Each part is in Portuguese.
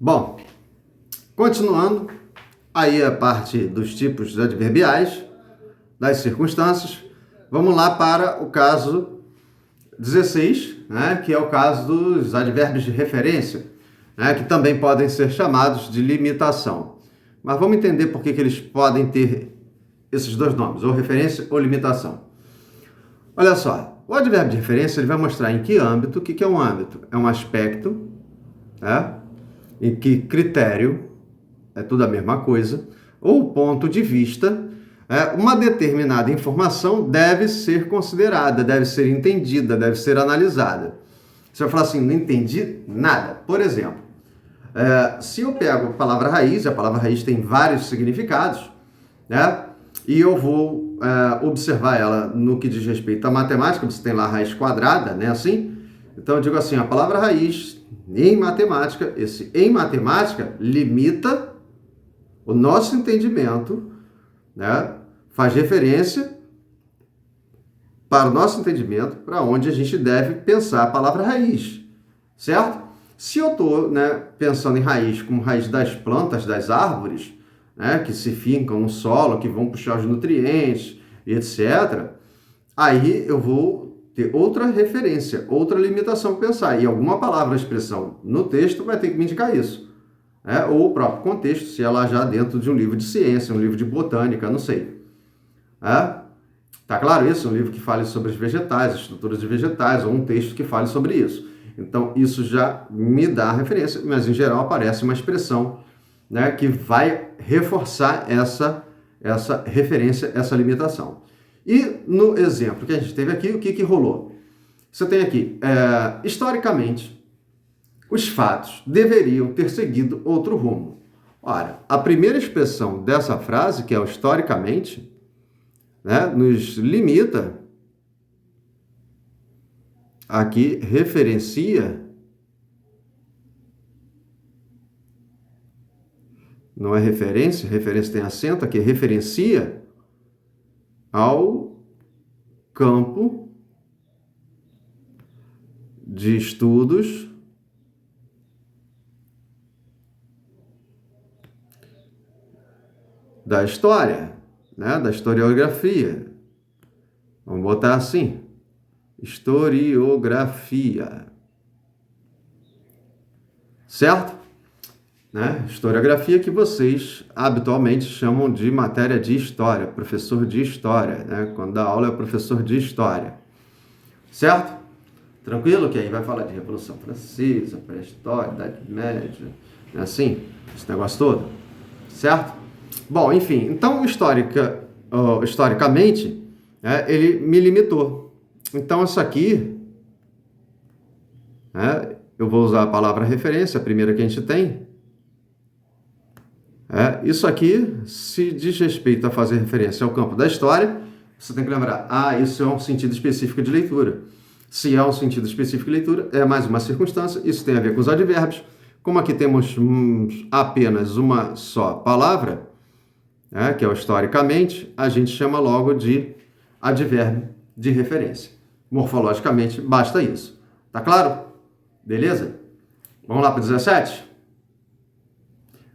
Bom, continuando, aí a parte dos tipos adverbiais, das circunstâncias, vamos lá para o caso 16, né, que é o caso dos advérbios de referência, né, que também podem ser chamados de limitação. Mas vamos entender por que eles podem ter esses dois nomes, ou referência ou limitação. Olha só, o advérbio de referência ele vai mostrar em que âmbito. O que é um âmbito? É um aspecto, né? Em que critério, é tudo a mesma coisa, ou ponto de vista, uma determinada informação deve ser considerada, deve ser entendida, deve ser analisada. Você vai falar assim, não entendi nada. Por exemplo, se eu pego a palavra raiz tem vários significados, né? E eu vou observar ela no que diz respeito à matemática, você tem lá a raiz quadrada, né? Assim, então eu digo assim, a palavra raiz em matemática, esse em matemática limita o nosso entendimento, né? Faz referência para o nosso entendimento, para onde a gente deve pensar a palavra raiz, certo? Se eu estou, né, pensando em raiz como raiz das plantas, das árvores, né, que se fincam no solo, que vão puxar os nutrientes, etc., aí eu vou ter outra referência, outra limitação para pensar. E alguma palavra, expressão no texto vai ter que me indicar isso. Ou o próprio contexto, se ela já dentro de um livro de ciência, um livro de botânica, não sei. Tá claro isso? Um livro que fale sobre os vegetais, estruturas de vegetais, ou um texto que fale sobre isso. Então, isso já me dá a referência, mas em geral aparece uma expressão, né, que vai reforçar essa referência, essa limitação. E no exemplo que a gente teve aqui, o que rolou? Você tem aqui, historicamente, os fatos deveriam ter seguido outro rumo. Ora, a primeira expressão dessa frase, que é o historicamente, né, nos limita, aqui referencia, não é referência, referência tem acento, aqui referencia ao campo de estudos da história, né, da historiografia. Vamos botar assim, historiografia, certo? Né? Historiografia que vocês habitualmente chamam de matéria de história, professor de história, né? Quando dá aula é professor de história, certo? Tranquilo? Que aí vai falar de Revolução Francesa, pré-história, Idade Média, é assim, esse negócio todo, certo? Bom, enfim, então historicamente, ele me limitou. Então isso aqui, eu vou usar a palavra referência, a primeira que a gente tem. Isso aqui, se diz respeito a fazer referência ao campo da história, você tem que lembrar, isso é um sentido específico de leitura. Se é um sentido específico de leitura, é mais uma circunstância, isso tem a ver com os advérbios. Como aqui temos apenas uma só palavra, que é o historicamente, a gente chama logo de advérbio de referência. Morfologicamente, basta isso. Tá claro? Beleza? Vamos lá para o 17?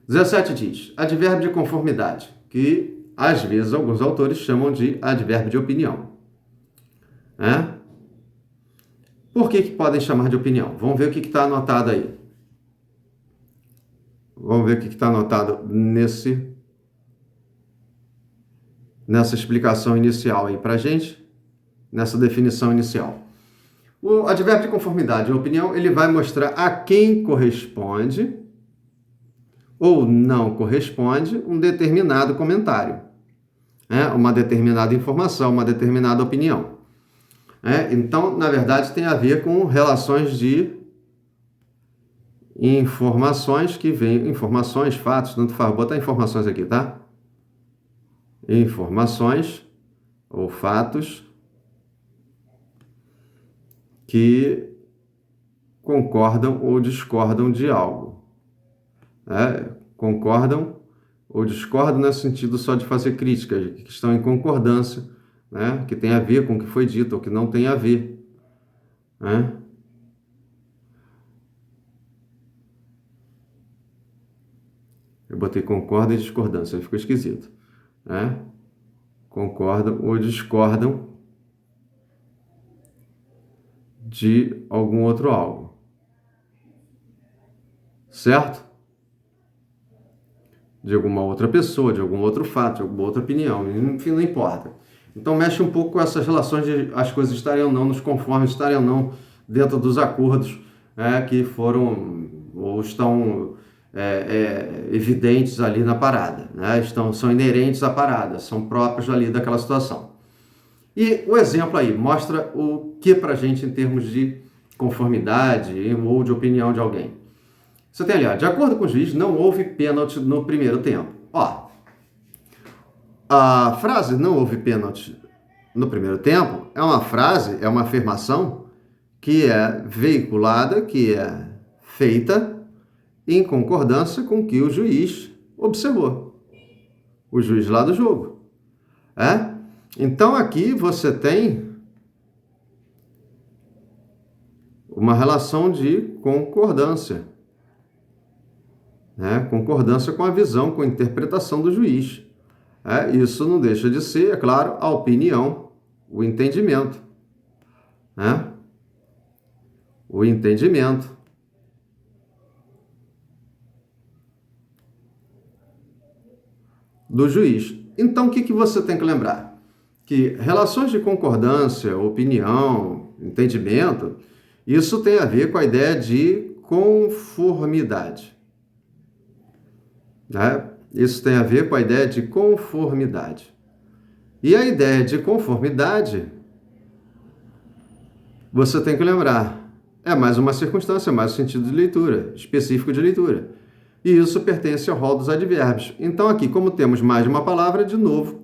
17 diz, advérbio de conformidade, que às vezes alguns autores chamam de advérbio de opinião. Por que podem chamar de opinião? Vamos ver o que está anotado aí. Vamos ver o que está anotado nessa explicação inicial aí para gente, nessa definição inicial. O advérbio de conformidade ou opinião, ele vai mostrar a quem corresponde ou não corresponde um determinado comentário, uma determinada informação, uma determinada opinião. Então, na verdade, tem a ver com relações de informações que vêm, informações, fatos, tanto faz, vou botar informações aqui, tá? Informações ou fatos que concordam ou discordam de algo. Concordam ou discordam no sentido só de fazer críticas, que estão em concordância, que tem a ver com o que foi dito ou que não tem a ver. Eu botei concorda e discordância, aí ficou esquisito, né? Concordam ou discordam de algum outro algo, certo? De alguma outra pessoa, de algum outro fato, de alguma outra opinião, enfim, não importa. Então mexe um pouco com essas relações de as coisas estarem ou não nos conformes, estarem ou não dentro dos acordos que foram ou estão evidentes ali na parada, né? São inerentes à parada, são próprios ali daquela situação. E o exemplo aí mostra o que para a gente em termos de conformidade ou de opinião de alguém. Você tem ali, ó, de acordo com o juiz, não houve pênalti no primeiro tempo. Ó, a frase não houve pênalti no primeiro tempo é uma frase, é uma afirmação que é veiculada, que é feita em concordância com o que o juiz observou. O juiz lá do jogo. Então aqui você tem uma relação de concordância. Concordância com a visão, com a interpretação do juiz. Isso não deixa de ser, é claro, a opinião, o entendimento. O entendimento. Do juiz. Então, o que você tem que lembrar? Que relações de concordância, opinião, entendimento, isso tem a ver com a ideia de conformidade. Isso tem a ver com a ideia de conformidade. E a ideia de conformidade, você tem que lembrar, é mais uma circunstância, é mais um sentido de leitura, específico de leitura. E isso pertence ao rol dos advérbios. Então aqui, como temos mais de uma palavra, de novo,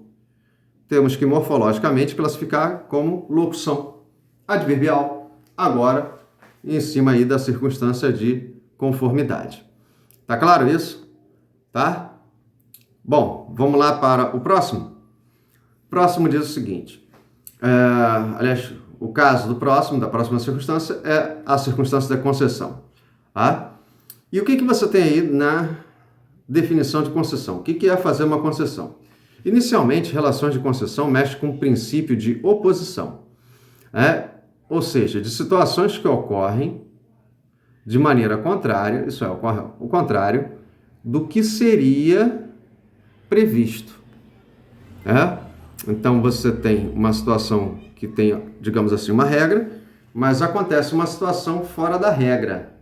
temos que morfologicamente classificar como locução adverbial, agora em cima aí da circunstância de conformidade. Tá claro isso? Tá? Bom, vamos lá para o próximo. O próximo diz o seguinte, aliás, o caso do próximo, da próxima circunstância, é a circunstância da concessão. Tá? E o que você tem aí na definição de concessão? O que é fazer uma concessão? Inicialmente, relações de concessão mexem com o princípio de oposição. Ou seja, de situações que ocorrem de maneira contrária, isso é, ocorre o contrário, do que seria previsto. Então, você tem uma situação que tem, digamos assim, uma regra, mas acontece uma situação fora da regra.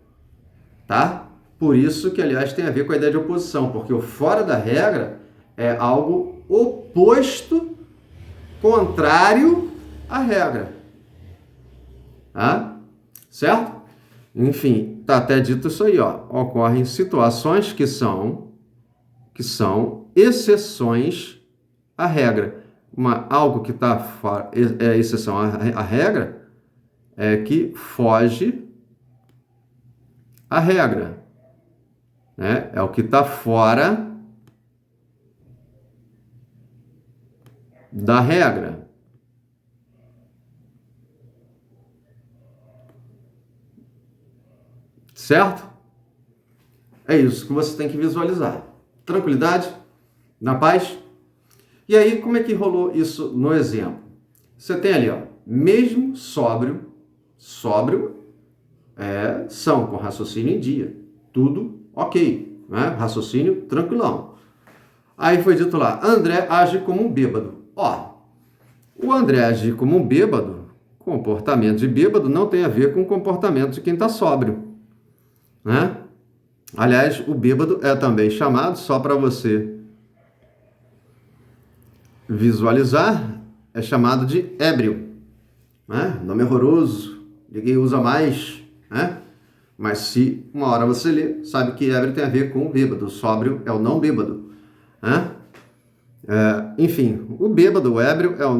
Tá? Por isso que, aliás, tem a ver com a ideia de oposição, porque o fora da regra é algo oposto, contrário à regra. Certo? Enfim, está até dito isso aí, ó. Ocorrem situações que são exceções à regra. Algo que está fora, é exceção à regra, é que foge à regra. É o que está fora da regra. Certo? É isso que você tem que visualizar. Tranquilidade? Na paz? E aí, como é que rolou isso no exemplo? Você tem ali, ó, mesmo sóbrio, são com raciocínio em dia. Tudo ok, né? Raciocínio tranquilão. Aí foi dito lá, André age como um bêbado. O André agir como um bêbado, comportamento de bêbado não tem a ver com o comportamento de quem está sóbrio. Aliás, o bêbado é também chamado, só para você visualizar, é chamado de ébrio. Nome horroroso, ninguém usa mais, mas se uma hora você lê, sabe que ébrio tem a ver com o bêbado, sóbrio é o não bêbado. Enfim, o bêbado, o ébrio, é o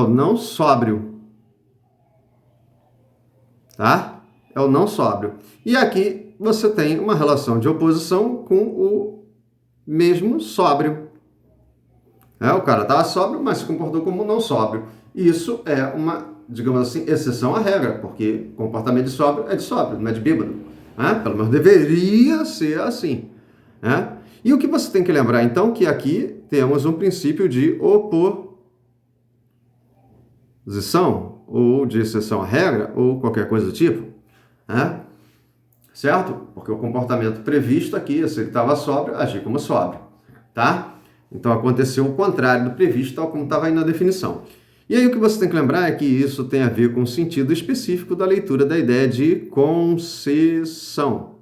não sóbrio. Tá? É o não sóbrio. E aqui você tem uma relação de oposição com o mesmo sóbrio. O cara estava sóbrio, mas se comportou como não sóbrio. Isso é uma, digamos assim, exceção à regra, porque comportamento de sóbrio é de sóbrio, não é de bêbado. né? Pelo menos deveria ser assim, né? E o que você tem que lembrar, então, que aqui temos um princípio de oposição, ou de exceção à regra, ou qualquer coisa do tipo, né? Certo? Porque o comportamento previsto aqui, se ele estava sóbrio, agir como sóbrio, tá? Então aconteceu o contrário do previsto, tal como estava aí na definição. E aí o que você tem que lembrar é que isso tem a ver com o sentido específico da leitura da ideia de concessão.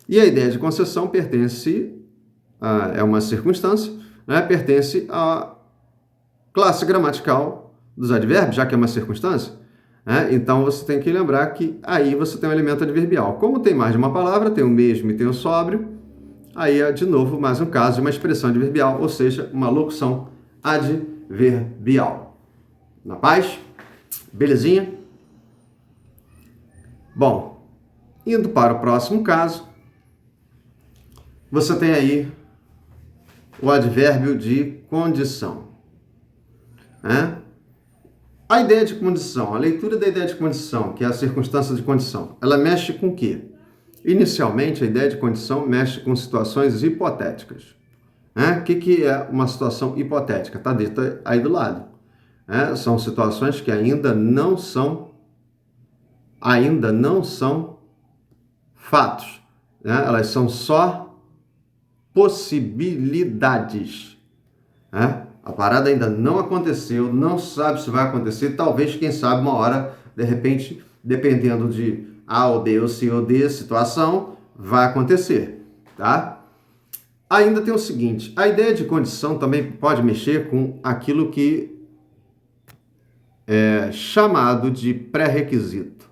E a ideia de concessão é uma circunstância, né? Pertence à classe gramatical dos advérbios, já que é uma circunstância. Então você tem que lembrar que aí você tem um elemento adverbial. Como tem mais de uma palavra, tem o mesmo e tem o sóbrio, aí é de novo mais um caso de uma expressão adverbial, ou seja, uma locução adverbial. Na paz? Belezinha? Bom, indo para o próximo caso, você tem aí o advérbio de condição. A ideia de condição, a leitura da ideia de condição, que é a circunstância de condição, ela mexe com o quê? Inicialmente, a ideia de condição mexe com situações hipotéticas. O que é uma situação hipotética? Está dito aí do lado. São situações que ainda não são fatos. Elas são só possibilidades. A parada ainda não aconteceu, não sabe se vai acontecer, talvez, quem sabe, uma hora, de repente, dependendo de A ou B ou C ou D, situação, vai acontecer, tá? Ainda tem o seguinte, a ideia de condição também pode mexer com aquilo que é chamado de pré-requisito.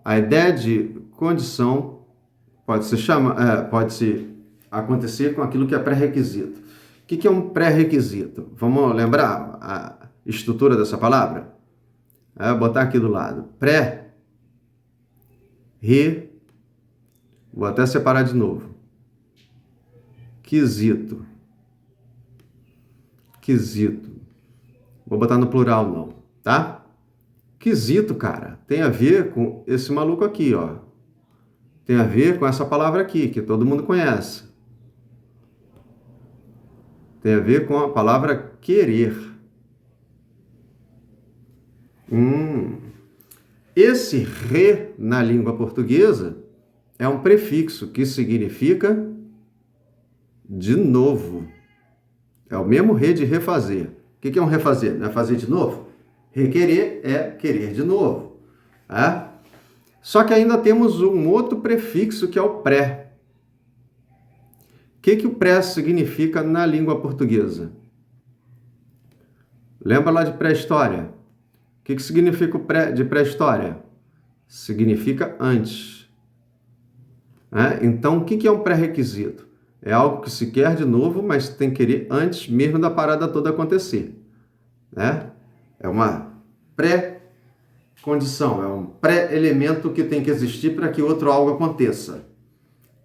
A ideia de condição pode acontecer com aquilo que é pré-requisito. O que é um pré-requisito? Vamos lembrar a estrutura dessa palavra? Vou botar aqui do lado. Vou até separar de novo. Quesito. Vou botar no plural não, tá? Quesito, cara, tem a ver com esse maluco aqui, ó. Tem a ver com essa palavra aqui, que todo mundo conhece. Tem a ver com a palavra querer. Esse re na língua portuguesa é um prefixo que significa de novo. É o mesmo re de refazer. O que é um refazer? Não é fazer de novo? Requerer é querer de novo. Só que ainda temos um outro prefixo que é o pré. O que o pré significa na língua portuguesa? Lembra lá de pré-história? O que significa o pré de pré-história? Significa antes. Então, o que é um pré-requisito? É algo que se quer de novo, mas tem que querer antes mesmo da parada toda acontecer. É uma pré-condição, é um pré-elemento que tem que existir para que outro algo aconteça.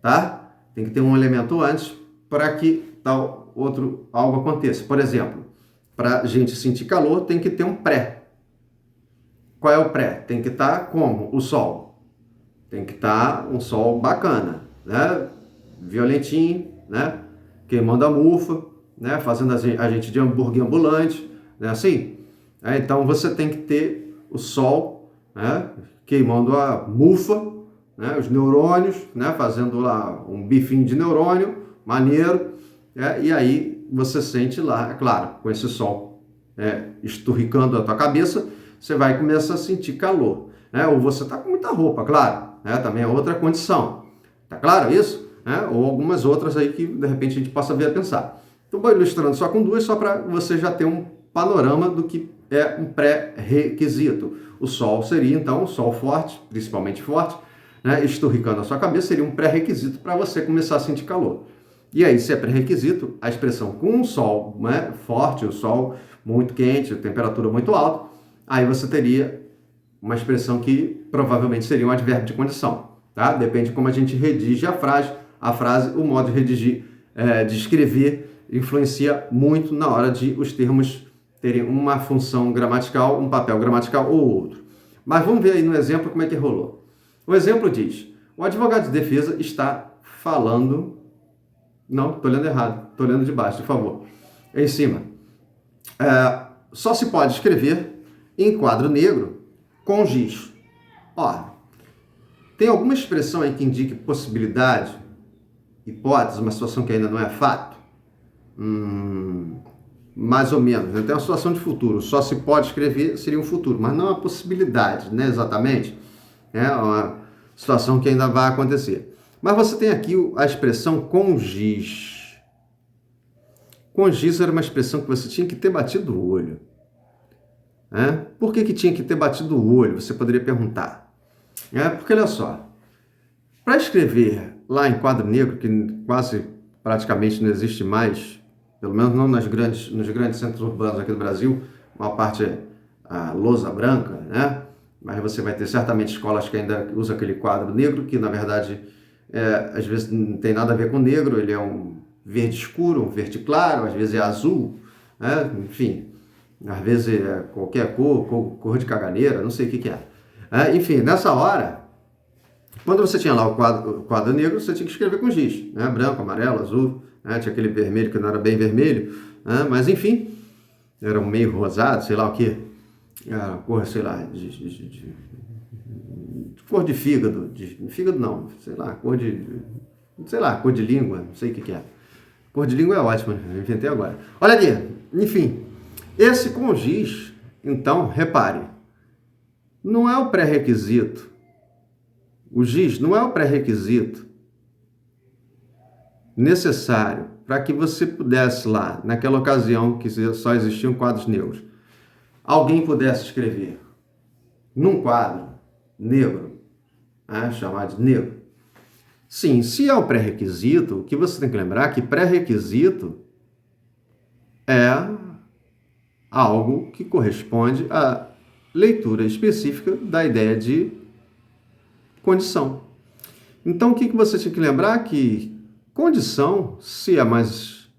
Tá? Tem que ter um elemento antes para que tal outro algo aconteça. Por exemplo, para a gente sentir calor, tem que ter um pré. Qual é o pré? Tem que estar como? O sol. Tem que estar um sol bacana, violentinho, queimando a mufa, fazendo a gente de hambúrguer ambulante, assim? Então você tem que ter o sol, queimando a mufa, os neurônios, fazendo lá um bifinho de neurônio, maneiro, e aí você sente lá, claro, com esse sol esturricando a tua cabeça, você vai começar a sentir calor, ou você está com muita roupa, claro, também é outra condição, tá claro isso? Ou algumas outras aí que de repente a gente possa vir a pensar. Então vou ilustrando só com duas, só para você já ter um panorama do que é um pré-requisito. O sol seria então um sol forte, principalmente forte, esturricando a sua cabeça, seria um pré-requisito para você começar a sentir calor. E aí, se é pré-requisito, a expressão com um sol forte, o sol muito quente, temperatura muito alta, aí você teria uma expressão que provavelmente seria um advérbio de condição. Tá? Depende de como a gente redige a frase, o modo de redigir, de escrever, influencia muito na hora de os termos terem uma função gramatical, um papel gramatical ou outro. Mas vamos ver aí no exemplo como é que rolou. O exemplo diz, o advogado de defesa está falando... Não, estou lendo errado, estou lendo de baixo, por favor. Em cima. Só se pode escrever em quadro negro com giz. Ó, tem alguma expressão aí que indique possibilidade, hipótese, uma situação que ainda não é fato? Mais ou menos, né? Tem uma situação de futuro, só se pode escrever, seria um futuro, mas não é uma possibilidade, né, exatamente. É uma situação que ainda vai acontecer. Mas você tem aqui a expressão com giz. Com giz era uma expressão que você tinha que ter batido o olho. Por que tinha que ter batido o olho? Você poderia perguntar. Porque olha só, para escrever lá em quadro negro, que quase praticamente não existe mais, pelo menos não nos grandes centros urbanos aqui do Brasil, uma parte é a lousa branca, né? Mas você vai ter certamente escolas que ainda usam aquele quadro negro, que na verdade, às vezes não tem nada a ver com negro, ele é um verde escuro, um verde claro, às vezes é azul, né? Enfim, às vezes é qualquer cor de caganeira, não sei o que é. Enfim, nessa hora, quando você tinha lá o quadro negro, você tinha que escrever com giz, né? Branco, amarelo, azul, né? Tinha aquele vermelho que não era bem vermelho, né? Mas enfim, era um meio rosado, sei lá o que, cor, sei lá, de cor de fígado, fígado não, sei lá, cor de língua, não sei o que é. Cor de língua é ótimo, eu inventei agora. Olha aqui, enfim, esse com giz, então, repare, não é o pré-requisito. O giz não é o pré-requisito necessário para que você pudesse lá, naquela ocasião que só existiam quadros negros, alguém pudesse escrever num quadro negro, chamado de negro. Sim, se é o pré-requisito, o que você tem que lembrar é que pré-requisito é algo que corresponde à leitura específica da ideia de condição. Então, o que você tinha que lembrar? Que condição, se é mais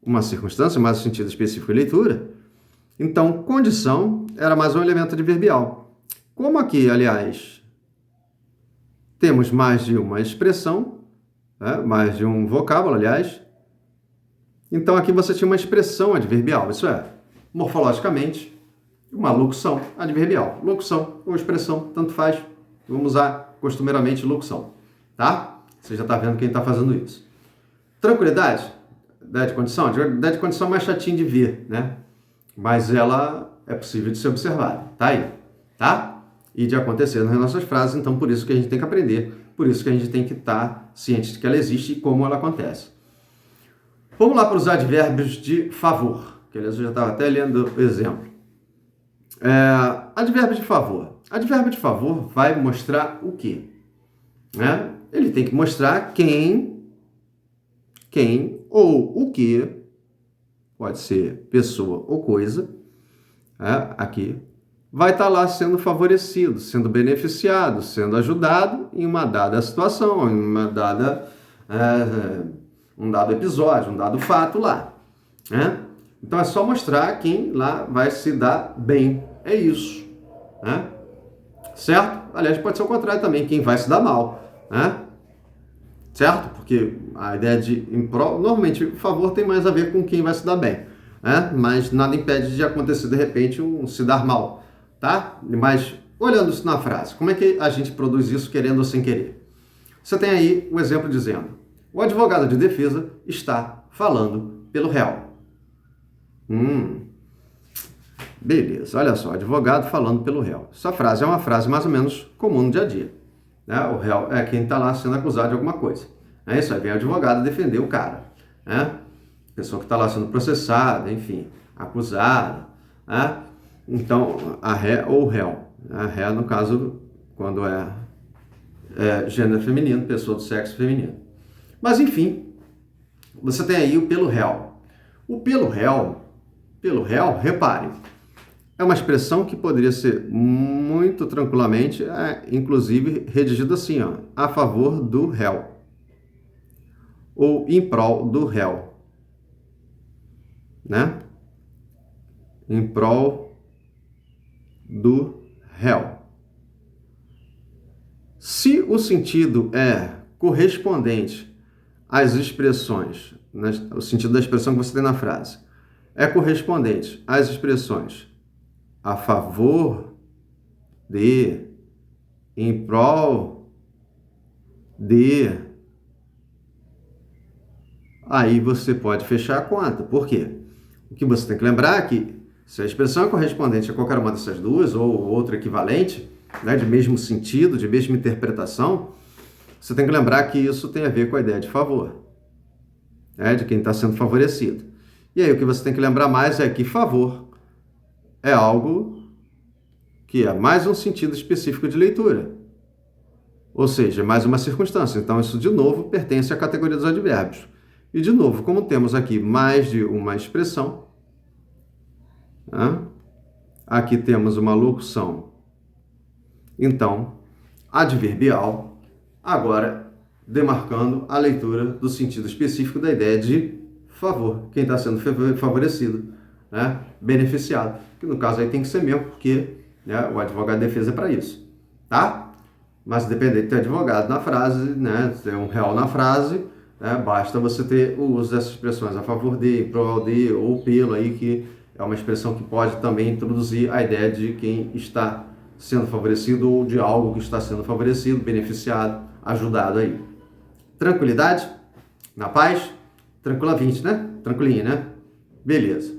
uma circunstância, mais um sentido específico de leitura, então condição era mais um elemento adverbial. Como aqui, aliás, temos mais de uma expressão, mais de um vocábulo, aliás, então aqui você tinha uma expressão adverbial, isso é, morfologicamente, uma locução adverbial. Locução ou expressão, tanto faz, vamos usar costumeiramente locução, tá? Você já está vendo quem está fazendo isso. Tranquilidade? Ideia de condição? Ideia de condição é mais chatinho de ver, né? Mas ela é possível de ser observada, tá aí, tá? E de acontecer nas nossas frases, então por isso que a gente tem que aprender, por isso que a gente tem que estar ciente de que ela existe e como ela acontece. Vamos lá para os advérbios de favor, que aliás eu já estava até lendo o exemplo. Advérbio de favor. Advérbio de favor vai mostrar o quê? Ele tem que mostrar quem ou o que, pode ser pessoa ou coisa, aqui, vai estar lá sendo favorecido, sendo beneficiado, sendo ajudado em uma dada situação, em uma dada, um dado episódio, um dado fato lá. Então é só mostrar quem lá vai se dar bem. É isso. Certo? Aliás, pode ser o contrário também, quem vai se dar mal. Certo? Porque a ideia de normalmente o favor tem mais a ver com quem vai se dar bem. Mas nada impede de acontecer de repente um se dar mal. Tá? Mas olhando isso na frase, como é que a gente produz isso querendo ou sem querer? Você tem aí o exemplo dizendo: o advogado de defesa está falando pelo réu. Beleza, olha só, advogado falando pelo réu. Essa frase é uma frase mais ou menos comum no dia a dia. O réu é quem está lá sendo acusado de alguma coisa. Isso aí vem o advogado defender o cara. Pessoa que está lá sendo processada, enfim, acusada. Então, a ré ou o réu. A ré, no caso, quando é gênero feminino, pessoa do sexo feminino. Mas, enfim, você tem aí o pelo réu. O pelo réu, repare, é uma expressão que poderia ser muito tranquilamente, inclusive, redigida assim, a favor do réu. Ou em prol do réu. Em prol do réu. Se o sentido é correspondente às expressões, o sentido da expressão que você tem na frase, é correspondente às expressões a favor de, em prol de, aí você pode fechar a conta. Por quê? O que você tem que lembrar é que se a expressão é correspondente a qualquer uma dessas duas, ou outro equivalente, né, de mesmo sentido, de mesma interpretação, você tem que lembrar que isso tem a ver com a ideia de favor, né, de quem está sendo favorecido. E aí o que você tem que lembrar mais é que favor é algo que é mais um sentido específico de leitura. Ou seja, mais uma circunstância. Então, isso, de novo, pertence à categoria dos advérbios. E, de novo, como temos aqui mais de uma expressão, né? Aqui temos uma locução, então, adverbial, agora demarcando a leitura do sentido específico da ideia de favor, quem está sendo favorecido, né? Beneficiado, que no caso aí tem que ser mesmo, porque, né, o advogado de defesa é para isso, tá? Mas dependendo de ter advogado na frase, né, ter um réu na frase, né, basta você ter o uso dessas expressões a favor de, em prol de ou pelo aí, que é uma expressão que pode também introduzir a ideia de quem está sendo favorecido ou de algo que está sendo favorecido, beneficiado, ajudado aí. Tranquilidade? Na paz? Tranquila 20, né? Tranquilinha, né? Beleza.